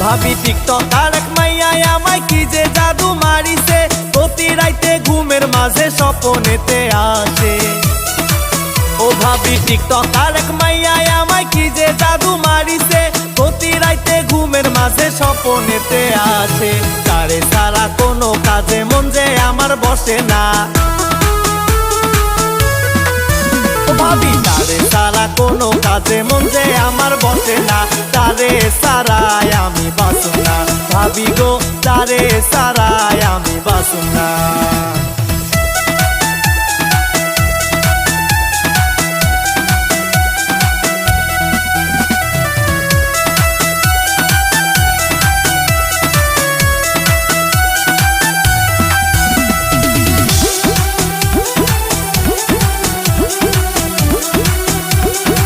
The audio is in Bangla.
ভাবি টিকটকার এক মাইয়ায় আমায় কি যে জাদু মারিছে, প্রতি রাইতে ঘুমের মাঝে স্বপ্নেতে আসে। ও ভাবি টিকটকার এক মাইয়ায় আমায় কি যে জাদু মারিছে, প্রতি রাইতে ঘুমের মাঝে স্বপ্নেতে আসে। তারে ছাড়া কোনো কাজে মন যে আমার বসে না, ভাবি তারে ছাড়া কোনো কাজে মন যে আমার বসে না। তারে ছাড়াই আমি বাঁচব না, ভাবি গো তারে ছাড়াই আমি বাঁচব না।